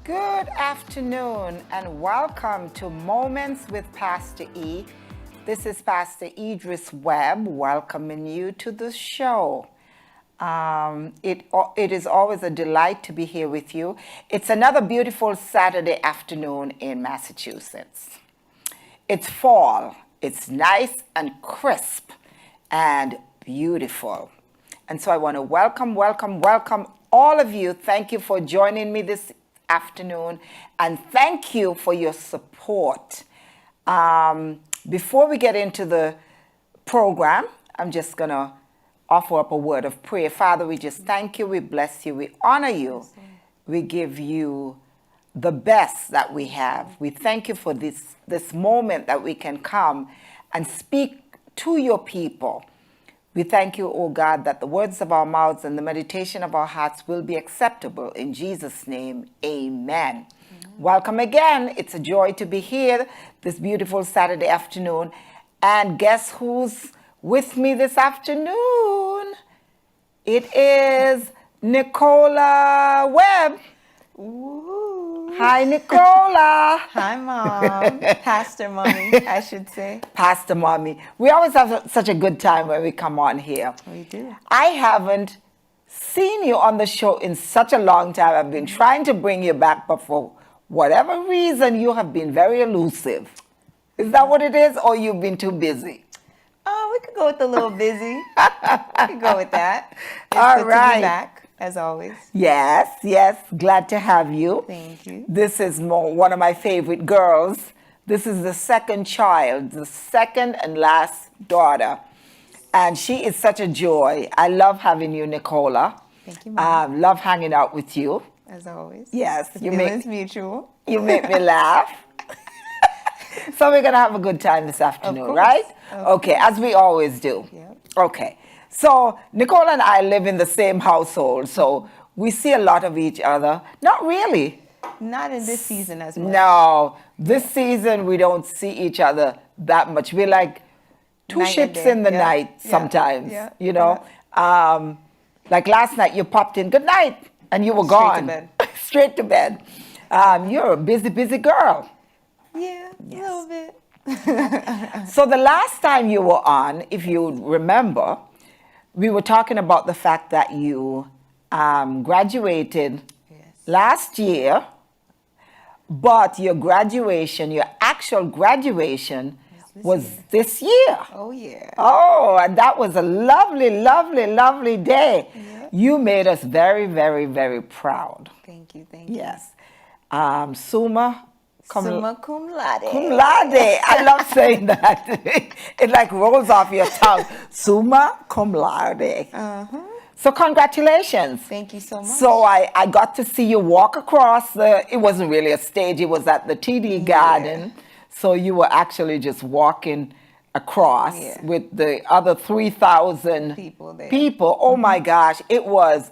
Good afternoon and welcome to Moments with Pastor E. This is Pastor Idris Webb welcoming you to the show. It is always a delight to be here with you. It's another beautiful Saturday afternoon in Massachusetts. It's fall. It's nice and crisp and beautiful. And so I want to welcome all of you. Thank you for joining me this afternoon, and thank you for your support. Before we get into the program, I'm just going to offer up a word of prayer. Father, we just thank you, we bless you, we honor you, we give you the best that we have. We thank you for this moment that we can come and speak to your people. We thank you, O God, that the words of our mouths and the meditation of our hearts will be acceptable. In Jesus' name, amen. Welcome again. It's a joy to be here this beautiful Saturday afternoon. And guess who's with me this afternoon? It is Nicola Webb. Woo. Hi, Nicola. Hi, Mom. Pastor Mommy, I should say. Pastor Mommy. We always have such a good time when we come on here. We do. I haven't seen you on the show in such a long time. I've been trying to bring you back, but for whatever reason, you have been very elusive. Is that what it is, or you've been too busy? Oh, we could go with a little busy. We could go with that. It's All good right. to be back, as always. Yes. Glad to have you. Thank you. This is one of my favorite girls. This is the second child, the second and last daughter. And she is such a joy. I love having you, Nicola. Thank you, Mom. Love hanging out with you. As always. Yes, The feeling's mutual. You make me laugh. So we're going to have a good time this afternoon, course. right? Of Okay, as we always do. Yep. Okay. So Nicole and I live in the same household, so we see a lot of each other. Not really. Not in this season as much. No, this season we don't see each other that much. We're like two Night and ships day. in the Yeah. night Yeah. sometimes, Yeah. you know. Like last night you popped in, good night, and you were Straight to gone. bed. Straight to bed. You're a busy girl. Yeah, a little bit. So the last time you were on, if you remember, we were talking about the fact that you graduated last year, but your actual graduation was this year. Oh, yeah. Oh, and that was a lovely day. Yep. You made us very proud. Thank you. Yes. Summa Summa cum laude. Cum laude. I love saying that. It like rolls off your tongue. Summa cum laude. So congratulations. Thank you so much. So I got to see you walk across it wasn't really a stage, it was at the TD Garden. So you were actually just walking across with the other 3,000 people there. Oh my gosh, it was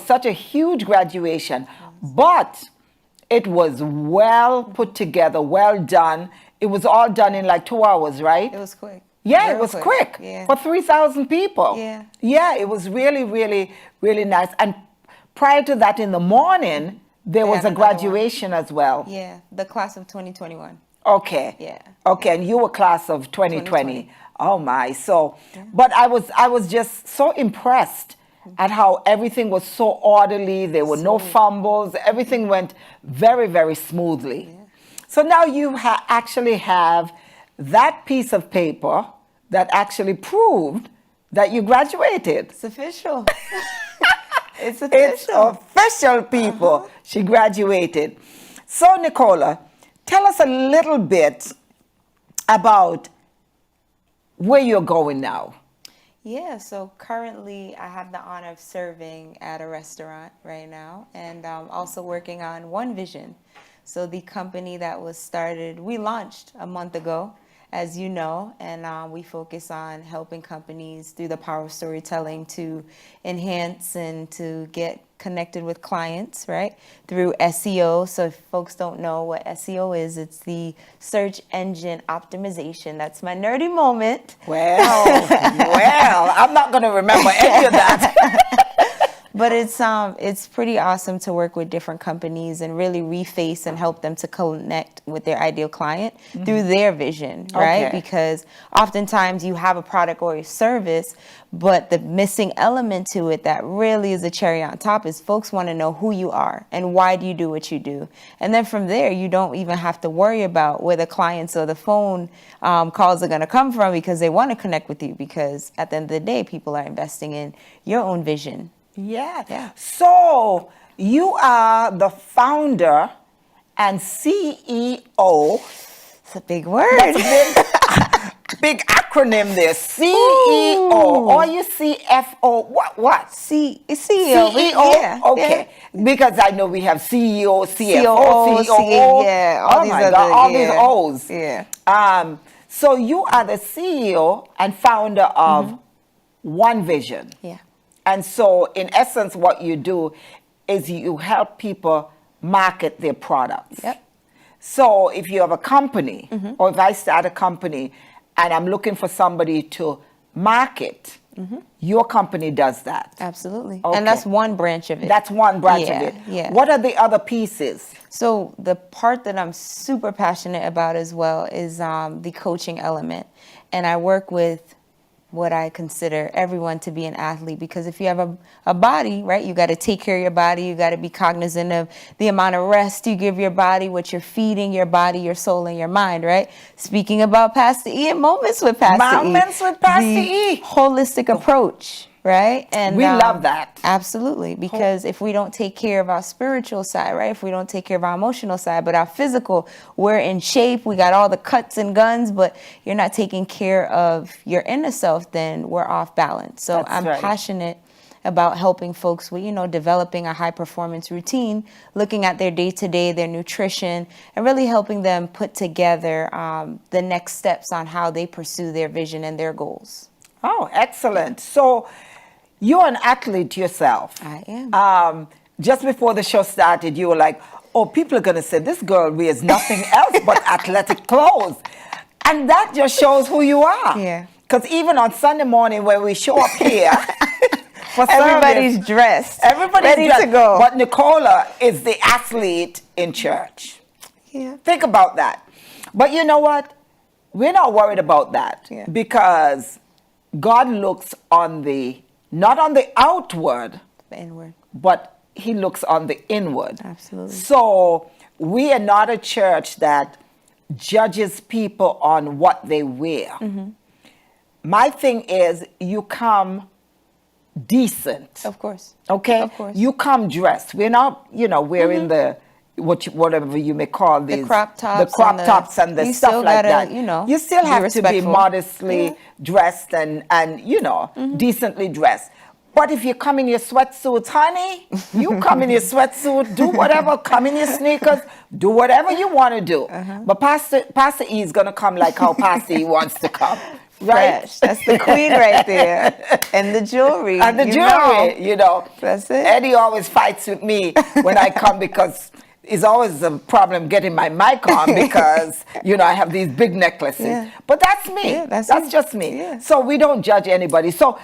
such a huge graduation. But it was well put together, well done. It was all done in like 2 hours, right? It was quick. Yeah, Real it was quick Yeah. for 3,000 people. Yeah. Yeah, it was really nice. And prior to that, in the morning, there was had a another one. graduation as well. Yeah, the class of 2021. Okay. Yeah. Okay, and you were class of 2020. 2020. Oh my. So, but I was just so impressed at how everything was so orderly. There were no fumbles. Everything went very smoothly. Yeah. So now you actually have that piece of paper that actually proved that you graduated. It's official. It's official. It's official, people. She graduated. So, Nicola, tell us a little bit about where you're going now. Yeah, so currently I have the honor of serving at a restaurant right now, and also working on One Vision. So the company that was started, we launched a month ago, as you know, and we focus on helping companies through the power of storytelling to enhance and to get connected with clients, right, through SEO. So if folks don't know what SEO is, it's the search engine optimization. That's my nerdy moment. Well, I'm not going to remember any of that. But it's pretty awesome to work with different companies and really reface and help them to connect with their ideal client through their vision, right? Okay. Because oftentimes you have a product or a service, but the missing element to it that really is a cherry on top is folks want to know who you are and why do you do what you do. And then from there, you don't even have to worry about where the clients or the phone calls are going to come from, because they want to connect with you, because at the end of the day, people are investing in your own vision. Yeah. Yeah. So you are the founder and CEO. It's a big word. That's a big acronym there. CEO or you CFO. What? CEO. CEO. Yeah, Okay. yeah. Because I know we have CEO, CFO, COO, COO. yeah, all Oh these my other- God, all yeah. these O's. Yeah. So you are the CEO and founder of One Vision. Yeah. And so, in essence, what you do is you help people market their products. Yep. So, if you have a company, or if I start a company and I'm looking for somebody to market, your company does that. Absolutely. Okay. And that's one branch of it. That's one branch of Yeah, it. yeah. What are the other pieces? So the part that I'm super passionate about as well is the coaching element. And I work with what I consider everyone to be an athlete, because if you have a body, right, you got to take care of your body. You got to be cognizant of the amount of rest you give your body, what you're feeding your body, your soul, and your mind, right? Speaking about Pastor E and Moments with Pastor E. Moments with Pastor the E. Holistic approach, right? And We love that. Absolutely, because if we don't take care of our spiritual side, right? If we don't take care of our emotional side, but our physical, we're in shape, we got all the cuts and guns, but you're not taking care of your inner self, then we're off balance. So That's I'm right. passionate about helping folks with, developing a high performance routine, looking at their day to day, their nutrition, and really helping them put together the next steps on how they pursue their vision and their goals. Oh, excellent. So, you're an athlete yourself. I am. Just before the show started, you were like, oh, people are going to say this girl wears nothing else but athletic clothes. And that just shows who you are. Yeah. Because even on Sunday morning when we show up here, for Everybody's service, dressed. everybody's ready dressed. to go. But Nicola is the athlete in church. Yeah. Think about that. But you know what? We're not worried about that, Yeah. because God looks on not on the outward, The inward. but he looks on the inward. Absolutely. So we are not a church that judges people on what they wear. My thing is, you come decent. Of course. Okay? Of course. You come dressed. We're not, wearing the whatever you may call these crop tops the crop and the- tops and the you stuff still like gotta, that. You still be have to be respectful. modestly Yeah. dressed and decently dressed. But if you come in your sweatsuits, honey, you come in your sweatsuit, do whatever, come in your sneakers, do whatever you want to do. But Pastor E is going to come like how Pastor E wants to come. Right? Fresh. That's the queen right there. And the jewelry. And the jewelry, That's it. Eddie always fights with me when I come, because it's always a problem getting my mic on, because, I have these big necklaces. Yeah. But that's me. Yeah, that's that's it. just me. Yeah. So we don't judge anybody. So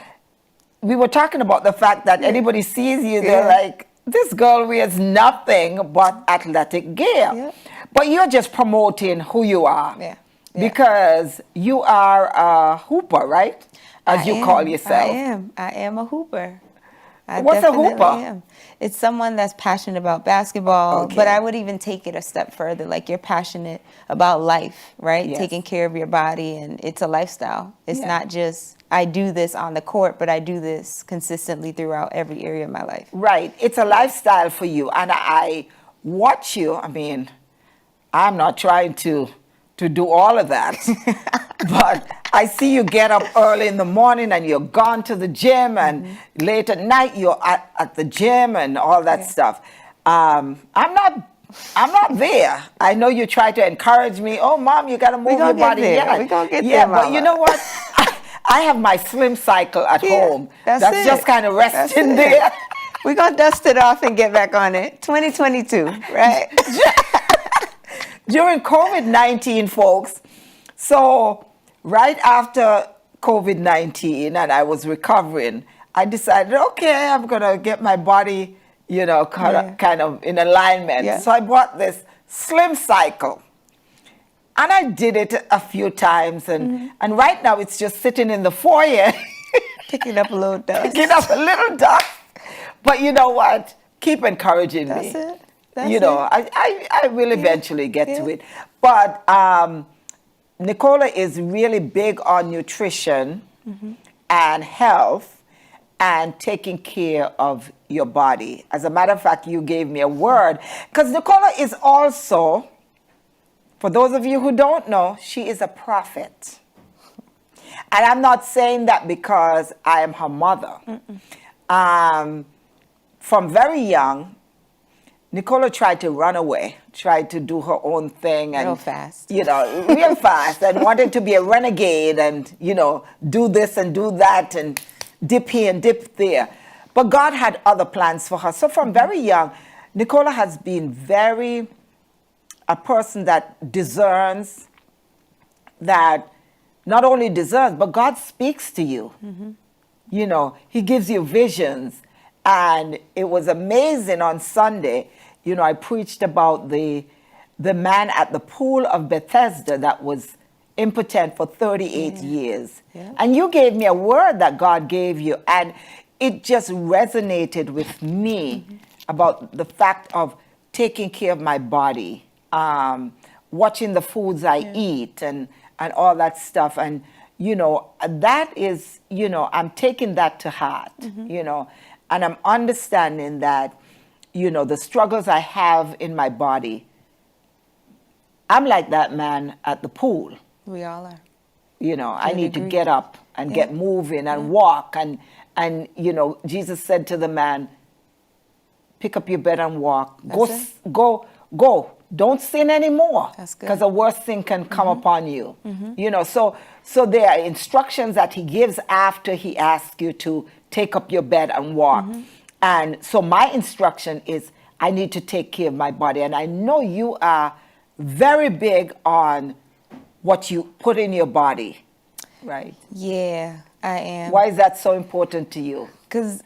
we were talking about the fact that anybody sees you, they're Yeah. like, this girl wears nothing but athletic gear. Yeah. But you're just promoting who you are. Yeah. Because you are a hooper, right? As you call yourself. I am a hooper. I What's a definitely hooper? am. It's someone that's passionate about basketball, Okay. but I would even take it a step further. Like, you're passionate about life, right? Yes. Taking care of your body, and it's a lifestyle. It's Yeah. not just, I do this on the court, but I do this consistently throughout every area of my life. Right. It's a lifestyle for you. And I watch you. I mean, I'm not trying to do all of that. But I see you get up early in the morning and you're gone to the gym, and late at night you're at the gym and all that stuff. I'm not there. I know you try to encourage me. Oh, Mom, you got to move your body. There. We're going to get yeah, there, but you Mama. know what? I have my slim cycle at home. that's it. just kind of resting That's it. there. We're going to dust it off and get back on it. 2022, right? During COVID-19, folks, so right after COVID-19 and I was recovering, I decided, okay, I'm going to get my body, kind of in alignment. Yeah. So I bought this Slim Cycle. And I did it a few times. And right now it's just sitting in the foyer. Picking up a little dust. Picking up a little dust. But you know what? Keep encouraging me. That's it. That's I will eventually get to it. But Nicola is really big on nutrition and health and taking care of your body. As a matter of fact, you gave me a word. Because Nicola is also, for those of you who don't know, she is a prophet. And I'm not saying that because I am her mother. From very young, Nicola tried to run away, tried to do her own thing. And, real fast. Real fast, and wanted to be a renegade and, do this and do that and dip here and dip there. But God had other plans for her. So from very young, Nicola has been a person that discerns, that not only discerns, but God speaks to you. He gives you visions. And it was amazing on Sunday. I preached about the man at the pool of Bethesda that was impotent for 38 years. Yeah. And you gave me a word that God gave you. And it just resonated with me about the fact of taking care of my body, watching the foods I eat and all that stuff. And, that is, I'm taking that to heart, and I'm understanding that, the struggles I have in my body, I'm like that man at the pool. We all are. I need to get up and get moving and walk. And Jesus said to the man, pick up your bed and walk. Go. Don't sin anymore. Because a worse thing can come upon you. So there are instructions that he gives after he asks you to take up your bed and walk. And so my instruction is I need to take care of my body. And I know you are very big on what you put in your body, right? Yeah, I am. Why is that so important to you? Because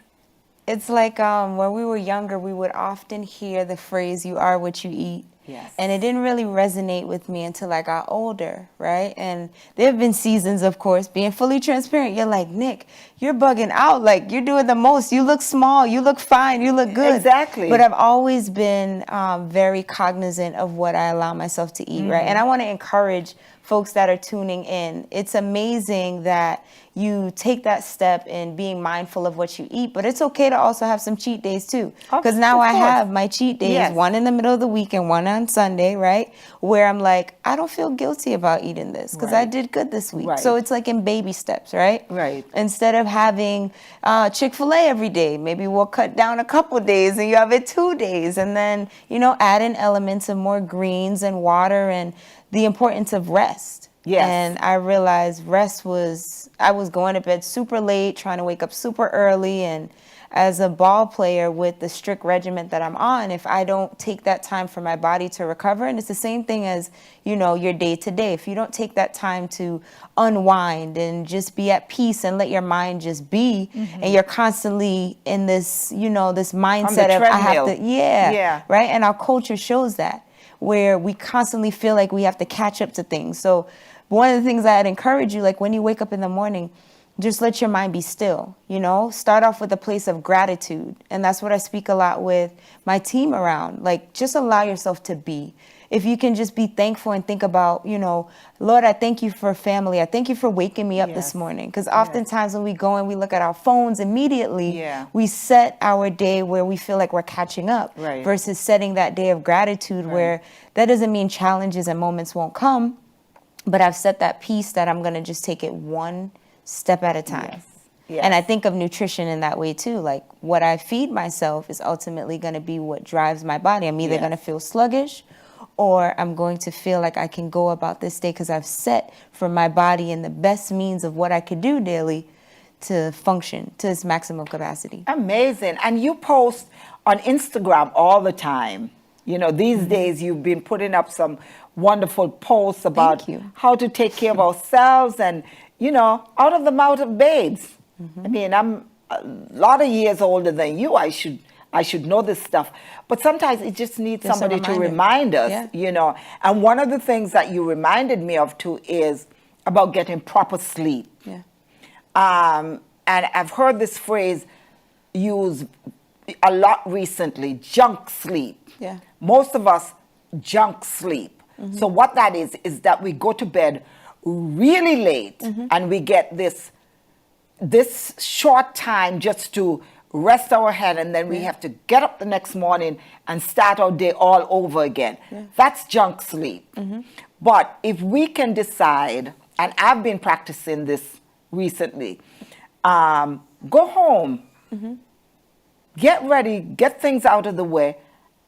it's like when we were younger, we would often hear the phrase, you are what you eat. Yes. And it didn't really resonate with me until I got older, right? And there have been seasons, of course, being fully transparent. You're like, Nick, you're bugging out. Like, you're doing the most. You look small. You look fine. You look good. Exactly. But I've always been very cognizant of what I allow myself to eat, right? And I want to encourage folks that are tuning in. It's amazing that you take that step in being mindful of what you eat, but it's okay to also have some cheat days too. Because now I have my cheat days, one in the middle of the week and one on Sunday, right? Where I'm like, I don't feel guilty about eating this because I did good this week. So it's like in baby steps, right? Right. Instead of having Chick-fil-A every day, maybe we'll cut down a couple days and you have it 2 days, and then, add in elements of more greens and water and the importance of rest. Yes. And I realized I was going to bed super late, trying to wake up super early. And as a ball player with the strict regiment that I'm on, if I don't take that time for my body to recover, and it's the same thing as, your day to day. If you don't take that time to unwind and just be at peace and let your mind just be, and you're constantly in this, this mindset of I have to, right? And our culture shows that, where we constantly feel like we have to catch up to things. So one of the things I'd encourage you, like when you wake up in the morning, just let your mind be still, Start off with a place of gratitude. And that's what I speak a lot with my team around. Like, just allow yourself to be. If you can just be thankful and think about, Lord, I thank you for family. I thank you for waking me up this morning. Because oftentimes when we go and we look at our phones immediately, we set our day where we feel like we're catching up versus setting that day of gratitude where that doesn't mean challenges and moments won't come, but I've set that piece that I'm going to just take it one step at a time. Yes. And I think of nutrition in that way too. Like, what I feed myself is ultimately going to be what drives my body. I'm either going to feel sluggish or I'm going to feel like I can go about this day because I've set for my body in the best means of what I could do daily to function to its maximum capacity. Amazing. And you post on Instagram all the time. These days you've been putting up some wonderful posts about how to take care of ourselves and, out of the mouth of babes. I mean, a lot of years older than you. I should know this stuff. But sometimes it just needs Just a somebody to reminder. remind us, Yeah. you know. And one of the things that you reminded me of too is about getting proper sleep. Yeah. And I've heard this phrase used a lot recently, junk sleep. Yeah. Most of us junk sleep. So what that is that we go to bed really late and we get this short time just to rest our head, and then we have to get up the next morning and start our day all over again. That's junk sleep. But if we can decide, and I've been practicing this recently, go home, get ready, get things out of the way,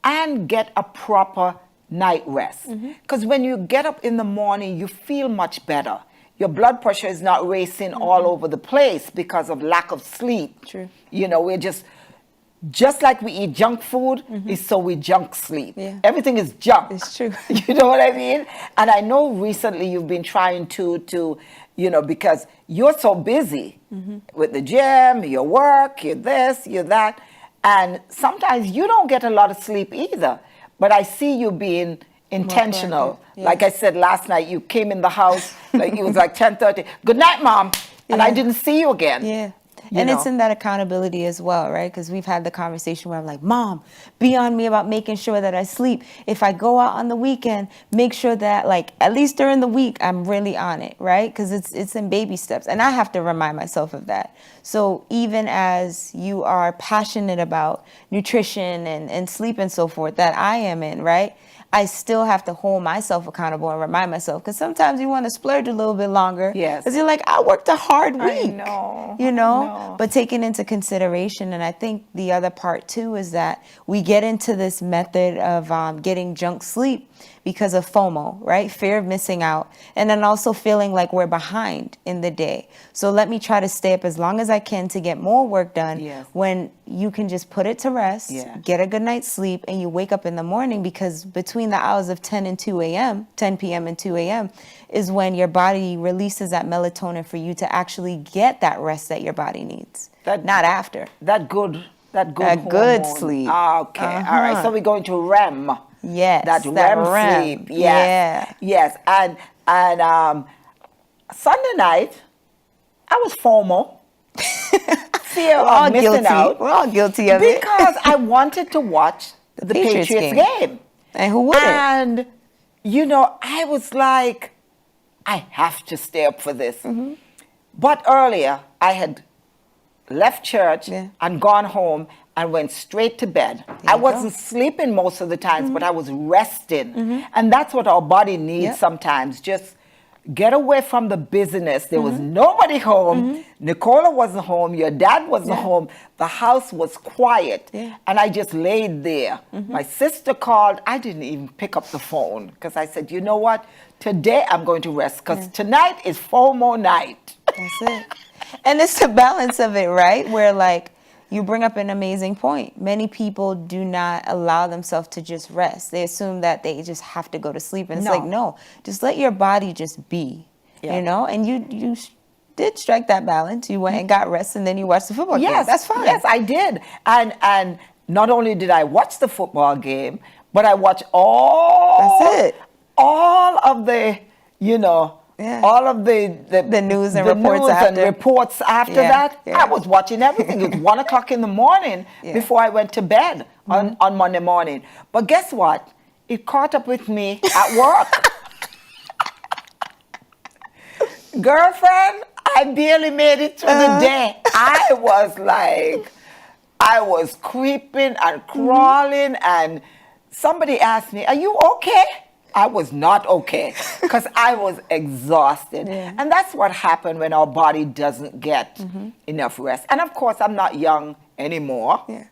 and get a proper night rest. Because when you get up in the morning, you feel much better. Your blood pressure is not racing all over the place because of lack of sleep. True. You know, we're just like we eat junk food, is so we junk sleep. Yeah. Everything is junk. It's true. You know what I mean? And I know recently you've been trying to, you know, because you're so busy with the gym, your work, your this, your that, and sometimes you don't get a lot of sleep either. But I see you being intentional. Yeah. Like I said last night, you came in the house, like it was like 10:30. Good night, Mom. And I Yeah. didn't see you again. Yeah. You And it's know. in that accountability as well, right? Because we've had the conversation where I'm like, Mom, be on me about making sure that I sleep. If I go out on the weekend, make sure that, like, at least during the week, I'm really on it, right? Because it's in baby steps. And I have to remind myself of that. So even as you are passionate about nutrition and sleep and so forth, that I am in, right? I still have to hold myself accountable and remind myself, because sometimes you want to splurge a little bit longer. Yes. Because you're like, I worked a hard week. I know. You know? I know. But taking into consideration, and I think the other part too is that we get into this method of getting junk sleep because of FOMO, right? Fear of missing out. And then also feeling like we're behind in the day. So let me try to stay up as long as I can to get more work done. Yes. When you can just put it to rest, Yeah. get a good night's sleep, and you wake up in the morning, because between the hours of 10 p.m. and 2 a.m. is when your body releases that melatonin for you to actually get that rest that your body needs. Not after. That good That good hormone. sleep. Ah, okay. All right. So we're going to REM. Yes. That REM sleep. Yes. Yeah. Yes. And Sunday night, I was FOMO. Fear We're all of missing guilty. out. We're all guilty of it. Because I wanted to watch the Patriots Patriots game. game. And who wouldn't? And, you know, I was like, I have to stay up for this. But earlier, I had left church Yeah. and gone home and went straight to bed. I wasn't sleeping most of the times, but I was resting. And that's what our body needs Yep. sometimes. Just get away from the busyness. There was nobody home. Nicola wasn't home. Your dad wasn't home. The house was quiet. Yeah. And I just laid there. My sister called. I didn't even pick up the phone because I said, you know what? Today I'm going to rest because tonight is FOMO night. That's it. And it's the balance of it, right? Where, like, you bring up an amazing point. Many people do not allow themselves to just rest. They assume that they just have to go to sleep. And it's No. like, no, just let your body just be, Yeah. you know? And you did strike that balance. You went and got rest, and then you watched the football game. Yes, That's fine. Yes, I did. And not only did I watch the football game, but I watched all That's it. all of the, you know, Yeah. all of the news and reports after. reports after Yeah, that. yeah. I was watching everything. It was 1 o'clock in the morning Yeah. before I went to bed on Monday morning. But guess what? It caught up with me at work. Girlfriend, I barely made it through the day. I was creeping and crawling, and somebody asked me, "Are you okay?" I was not okay because I was exhausted. Yeah. And that's what happened when our body doesn't get enough rest. And of course, I'm not young anymore. Yeah.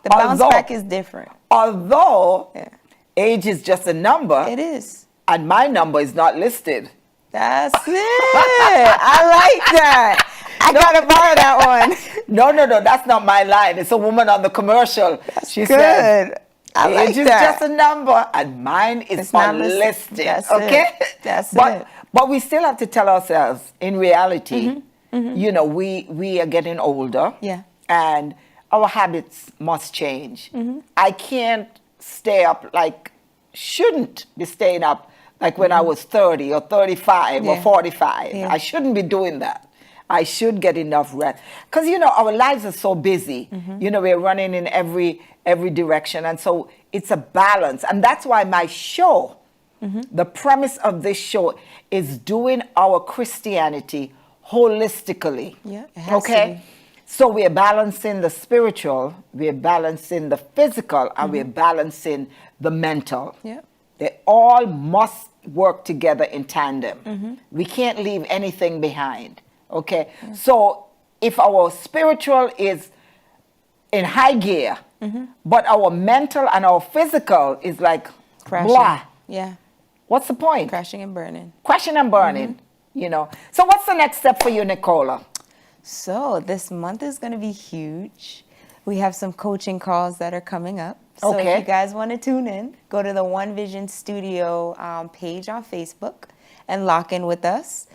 The bounce back is different. Although Yeah. age is just a number, It is. and my number is not listed. That's it. I like that. I gotta borrow that one. No, that's not my line. It's a woman on the commercial. She Good. says, I like age is that. just a number, and mine is It's not unlisted. That's okay? it. That's but, it. But we still have to tell ourselves, in reality, You know, we are getting older. Yeah. And our habits must change. I can't stay up like, shouldn't be staying up like when I was 30 or 35 or Yeah. 45. Yeah. I shouldn't be doing that. I should get enough rest. Because, you know, our lives are so busy. You know, we're running in every direction. And so it's a balance. And that's why my show, the premise of this show is doing our Christianity holistically. Yeah, it has to okay? be. So we're balancing the spiritual, we're balancing the physical, and we're balancing the mental. Yeah. They all must work together in tandem. We can't leave anything behind. Okay? So if our spiritual is in high gear, but our mental and our physical is like Crashing. blah, Yeah. what's the point? Crashing and burning. Crashing and burning, you know. So what's the next step for you, Nicola? So this month is going to be huge. We have some coaching calls that are coming up. So Okay. if you guys want to tune in, go to the One Vision Studio page on Facebook and lock in with us.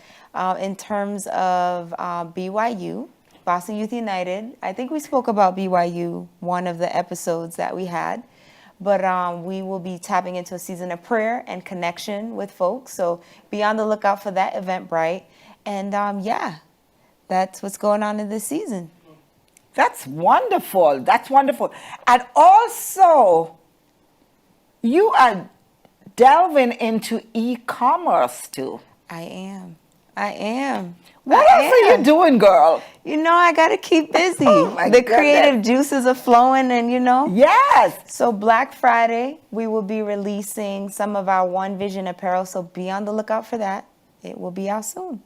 In terms of BYU, Boston Youth United, I think we spoke about BYU one of the episodes that we had. But we will be tapping into a season of prayer and connection with folks. So be on the lookout for that, Eventbrite. And yeah, that's what's going on in this season. That's wonderful. That's wonderful. And also, you are delving into e-commerce too. I am. What I else are you am. doing, girl? You know, I got to keep busy. Oh, my the goodness. creative juices are flowing, and you know. Yes. So Black Friday, we will be releasing some of our One Vision apparel. So be on the lookout for that. It will be out soon.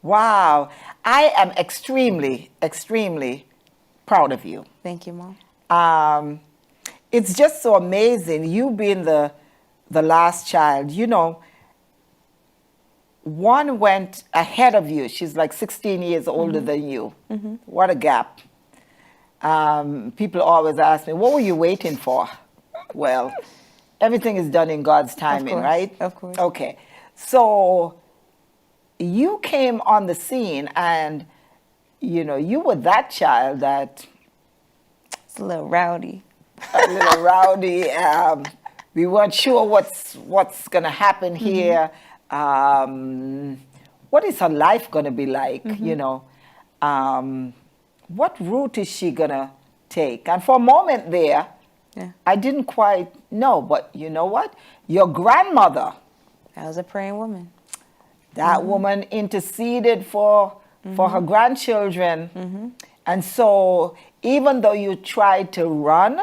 Wow. I am extremely, extremely proud of you. Thank you, Mom. It's just so amazing. You being the last child, you know, one went ahead of you. She's like 16 years older than you. What a gap. People always ask me, what were you waiting for? Well, everything is done in God's timing, course, right? of course. Okay. So you came on the scene and, you know, you were that child that It's a little rowdy. a little rowdy. We weren't sure what's going to happen here. What is her life going to be like? You know, what route is she going to take? And for a moment there, Yeah. I didn't quite know. But you know what? Your grandmother, That was a praying woman. that woman interceded for her grandchildren. And so even though you tried to run,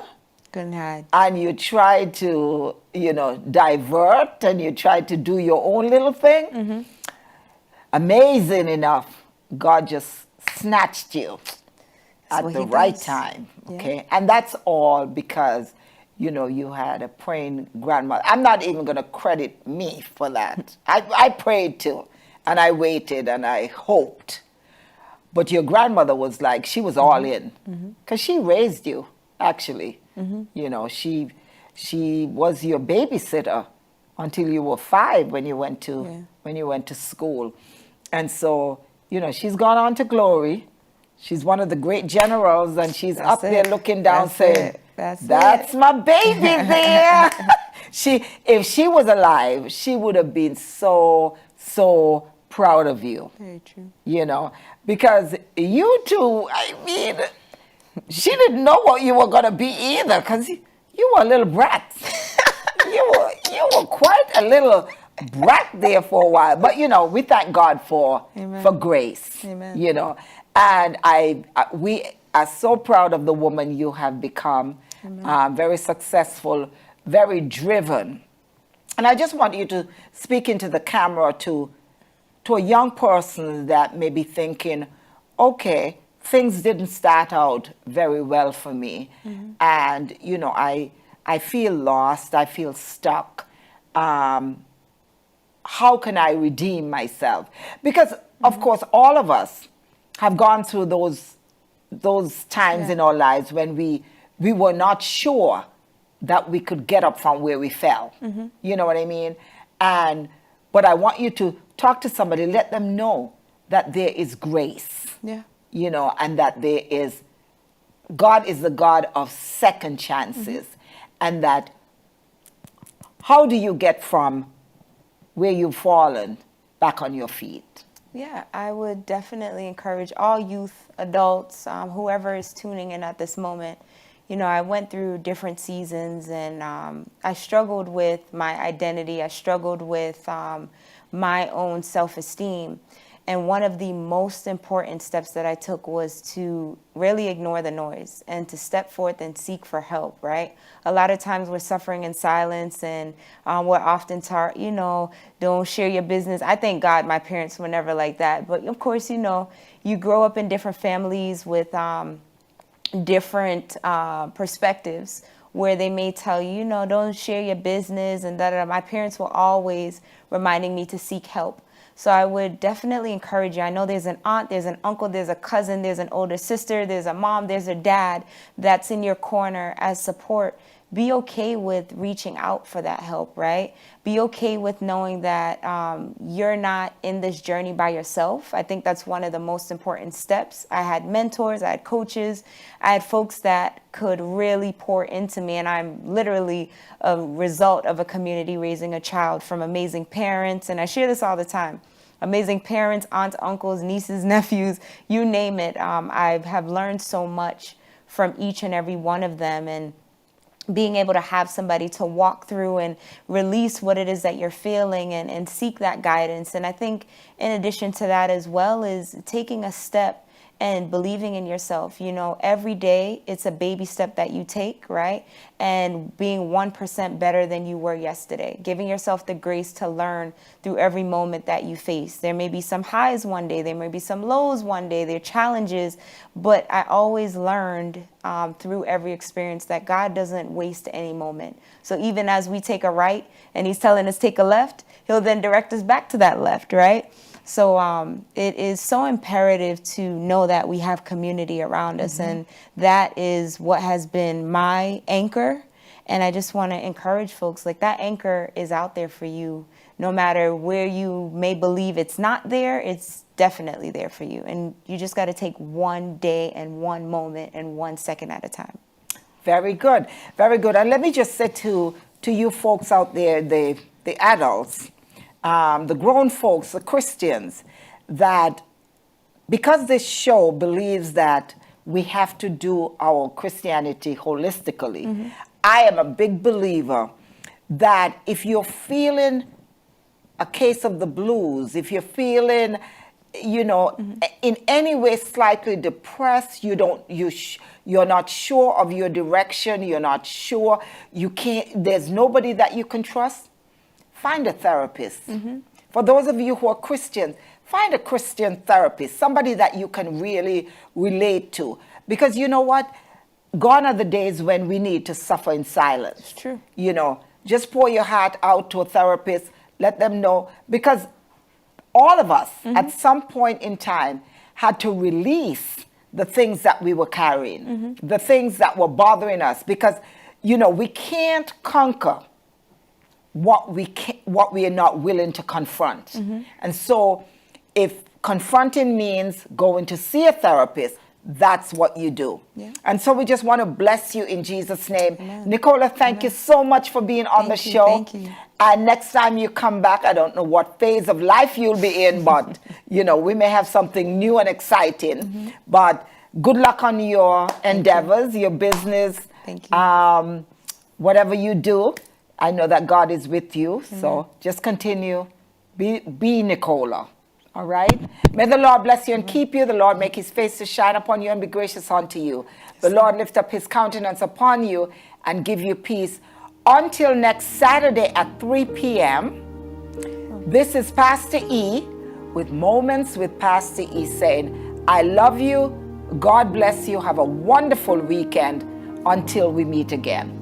Couldn't hide. and you try to, you know, divert and you try to do your own little thing, amazing enough, God just snatched you at what the he right does. time, Yeah. okay? And that's all because, you know, you had a praying grandmother. I'm not even going to credit me for that. I prayed too, and I waited and I hoped. But your grandmother was like, she was all in, because she raised you, actually. You know, she was your babysitter until you were 5 when you went to school. And so, you know, she's gone on to glory. She's one of the great generals, and she's That's up there it. looking down That's saying, it. That's "That's it." my baby there." If she was alive, she would have been so proud of you. Very true. You know, because you two, I mean, she didn't know what you were going to be either, because you were a little brat. you were quite a little brat there for a while. But, you know, we thank God for Amen. grace. Amen. You know, and we are so proud of the woman you have become. Very successful, very driven. And I just want you to speak into the camera to a young person that may be thinking, okay, things didn't start out very well for me. And, you know, I feel lost, I feel stuck. How can I redeem myself? Because, of course, all of us have gone through those times in our lives when we were not sure that we could get up from where we fell. You know what I mean? But I want you to talk to somebody, let them know that there is grace, Yeah. and that God is the God of second chances, and that how do you get from where you've fallen back on your feet? Yeah, I would definitely encourage all youth, adults, whoever is tuning in at this moment. I went through different seasons, and I struggled with my identity. I struggled with my own self-esteem. And one of the most important steps that I took was to really ignore the noise and to step forth and seek for help, right? A lot of times we're suffering in silence, and we're often taught, don't share your business. I thank God my parents were never like that. But of course, you grow up in different families with different perspectives where they may tell you, don't share your business and da-da-da. My parents were always reminding me to seek help. So I would definitely encourage you. I know there's an aunt, there's an uncle, there's a cousin, there's an older sister, there's a mom, there's a dad that's in your corner as support. Be okay with reaching out for that help, right? Be okay with knowing that you're not in this journey by yourself. I think that's one of the most important steps. I had mentors, I had coaches, I had folks that could really pour into me, and I'm literally a result of a community raising a child from amazing parents, and I share this all the time. Amazing parents, aunts, uncles, nieces, nephews, you name it. I have learned so much from each and every one of them, and being able to have somebody to walk through and release what it is that you're feeling and seek that guidance. And I think in addition to that as well is taking a step and believing in yourself. Every day it's a baby step that you take, right? And being 1% better than you were yesterday, giving yourself the grace to learn through every moment that you face. There may be some highs one day, there may be some lows one day, there are challenges, but I always learned through every experience that God doesn't waste any moment. So even as we take a right and he's telling us take a left, he'll then direct us back to that left, right? So it is so imperative to know that we have community around us, and that is what has been my anchor. And I just want to encourage folks, like, that anchor is out there for you. No matter where you may believe it's not there, it's definitely there for you. And you just got to take one day and one moment and 1 second at a time. Very good. Very good. And let me just say to you folks out there, the adults, the grown folks, the Christians, that because this show believes that we have to do our Christianity holistically, I am a big believer that if you're feeling a case of the blues, if you're feeling, in any way slightly depressed, you're not sure of your direction, you're not sure, there's nobody that you can trust, find a therapist. For those of you who are Christians, find a Christian therapist, somebody that you can really relate to. Because you know what? Gone are the days when we need to suffer in silence. It's true. Just pour your heart out to a therapist, let them know. Because all of us, at some point in time, had to release the things that we were carrying, the things that were bothering us. Because, we can't conquer what we are not willing to confront. And so if confronting means going to see a therapist, that's what you do. Yeah. And so we just want to bless you in Jesus' name. Amen. Nicola, thank you so much for being on the show. Thank you. And next time you come back, I don't know what phase of life you'll be in, but we may have something new and exciting. But good luck on your endeavors, your business. Thank you. Whatever you do, I know that God is with you. So just continue. Be Nicola. All right? May the Lord bless you and keep you. The Lord make his face to shine upon you and be gracious unto you. The Lord lift up his countenance upon you and give you peace. Until next Saturday at 3 p.m., this is Pastor E with Moments with Pastor E saying, I love you. God bless you. Have a wonderful weekend until we meet again.